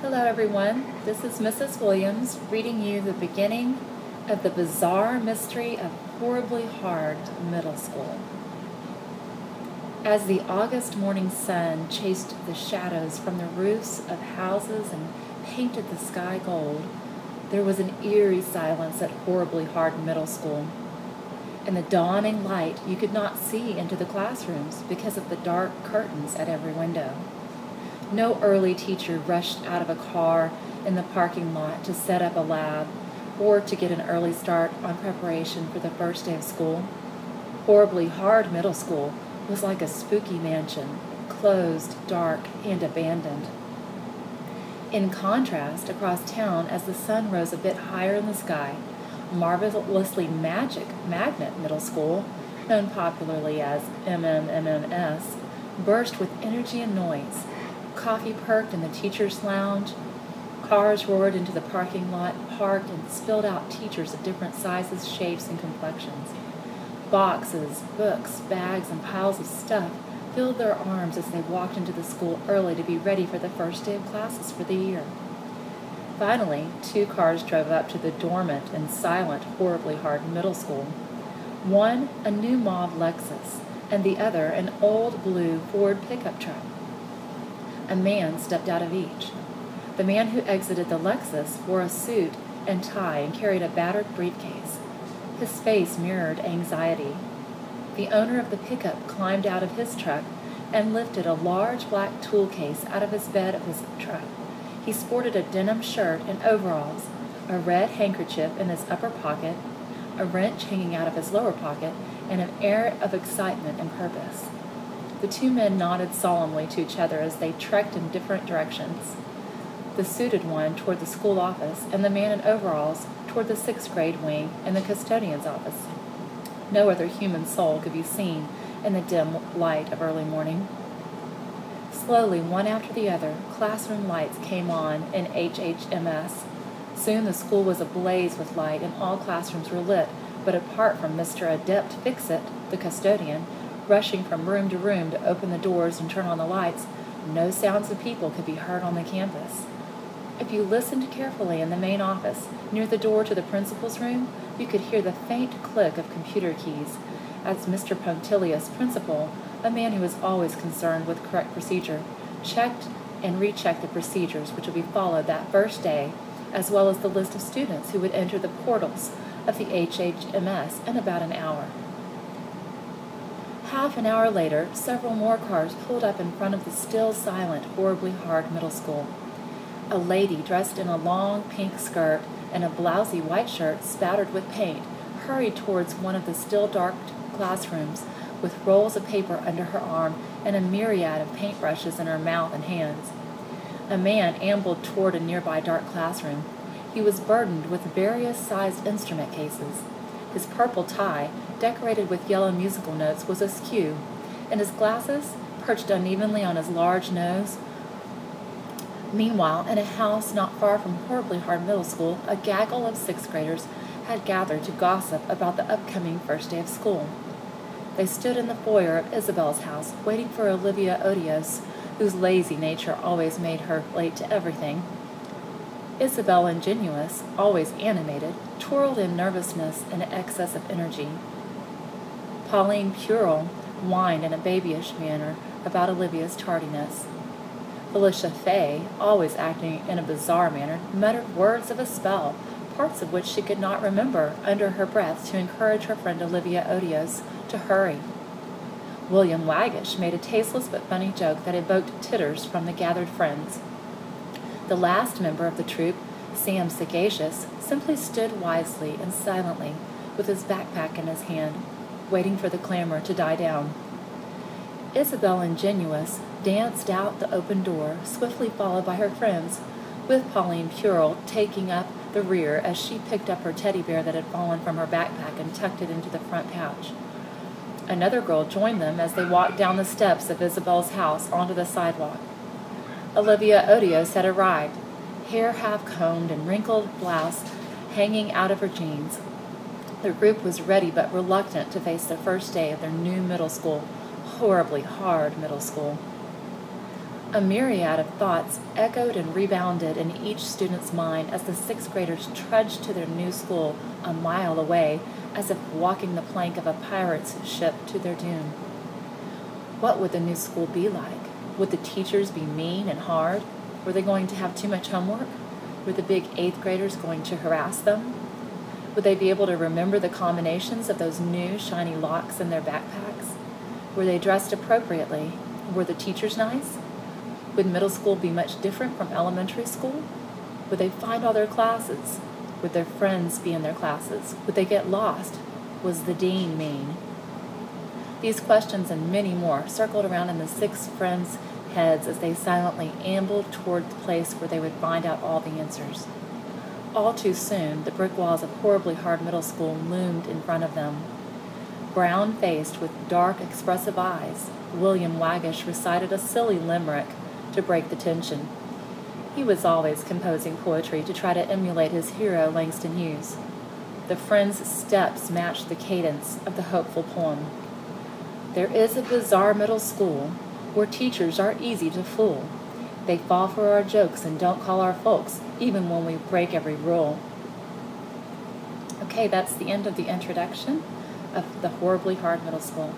Hello everyone, this is Mrs. Williams reading you the beginning of the bizarre mystery of horribly hard middle school. As the August morning sun chased the shadows from the roofs of houses and painted the sky gold, there was an eerie silence at horribly hard middle school. In the dawning light, you could not see into the classrooms because of the dark curtains at every window. No early teacher rushed out of a car in the parking lot to set up a lab or to get an early start on preparation for the first day of school. Horribly hard middle school was like a spooky mansion, closed, dark, and abandoned. In contrast, across town, as the sun rose a bit higher in the sky, marvelously magic Magnet Middle School, known popularly as MMMS, burst with energy and noise. Coffee perked in the teacher's lounge. Cars roared into the parking lot, parked and spilled out teachers of different sizes, shapes, and complexions. Boxes, books, bags, and piles of stuff filled their arms as they walked into the school early to be ready for the first day of classes for the year. Finally, 2 cars drove up to the dormant and silent, horribly hard middle school. One, a new mauve Lexus, and the other, an old blue Ford pickup truck. A man stepped out of each. The man who exited the Lexus wore a suit and tie and carried a battered briefcase. His face mirrored anxiety. The owner of the pickup climbed out of his truck and lifted a large black tool case out of his bed of his truck. He sported a denim shirt and overalls, a red handkerchief in his upper pocket, a wrench hanging out of his lower pocket, and an air of excitement and purpose. The 2 men nodded solemnly to each other as they trekked in different directions. The suited one toward the school office, and the man in overalls toward the 6th grade wing and the custodian's office. No other human soul could be seen in the dim light of early morning. Slowly, one after the other, classroom lights came on in HHMS. Soon the school was ablaze with light, and all classrooms were lit, but apart from Mr. Adept Fix-It, the custodian, rushing from room to room to open the doors and turn on the lights, no sounds of people could be heard on the campus. If you listened carefully in the main office, near the door to the principal's room, you could hear the faint click of computer keys as Mr. Punctilious Principal, a man who was always concerned with correct procedure, checked and rechecked the procedures which would be followed that first day, as well as the list of students who would enter the portals of the HHMS in about an hour. Half an hour later, several more cars pulled up in front of the still silent, horribly hard middle school. A lady dressed in a long pink skirt and a blousy white shirt spattered with paint hurried towards one of the still dark classrooms with rolls of paper under her arm and a myriad of paintbrushes in her mouth and hands. A man ambled toward a nearby dark classroom. He was burdened with various sized instrument cases. His purple tie, decorated with yellow musical notes, was askew, and his glasses perched unevenly on his large nose. Meanwhile, in a house not far from horribly hard middle school, a gaggle of 6th graders had gathered to gossip about the upcoming first day of school. They stood in the foyer of Isabel's house, waiting for Olivia Odios, whose lazy nature always made her late to everything. Isabel Ingenuous, always animated, twirled in nervousness and excess of energy. Pauline Purell whined in a babyish manner about Olivia's tardiness. Felicia Fay, always acting in a bizarre manner, muttered words of a spell, parts of which she could not remember, under her breath to encourage her friend Olivia Odios to hurry. William Waggish made a tasteless but funny joke that evoked titters from the gathered friends. The last member of the troupe, Sam Sagacious, simply stood wisely and silently with his backpack in his hand, waiting for the clamor to die down. Isabel Ingenuous danced out the open door, swiftly followed by her friends, with Pauline Purell taking up the rear as she picked up her teddy bear that had fallen from her backpack and tucked it into the front pouch. Another girl joined them as they walked down the steps of Isabel's house onto the sidewalk. Olivia Odios had arrived, hair half-combed and wrinkled blouse hanging out of her jeans. The group was ready but reluctant to face the first day of their new middle school, horribly hard middle school. A myriad of thoughts echoed and rebounded in each student's mind as the sixth graders trudged to their new school a mile away, as if walking the plank of a pirate's ship to their doom. What would the new school be like? Would the teachers be mean and hard? Were they going to have too much homework? Were the big eighth graders going to harass them? Would they be able to remember the combinations of those new shiny locks in their backpacks? Were they dressed appropriately? Were the teachers nice? Would middle school be much different from elementary school? Would they find all their classes? Would their friends be in their classes? Would they get lost? Was the dean mean? These questions and many more circled around in the six friends' heads as they silently ambled toward the place where they would find out all the answers. All too soon, the brick walls of Horribly Hard Middle School loomed in front of them. Brown-faced with dark, expressive eyes, William Waggish recited a silly limerick to break the tension. He was always composing poetry to try to emulate his hero, Langston Hughes. The friends' steps matched the cadence of the hopeful poem. There is a bizarre middle school where teachers are easy to fool. They fall for our jokes and don't call our folks, even when we break every rule. Okay, that's the end of the introduction of the Horribly Hard Middle School.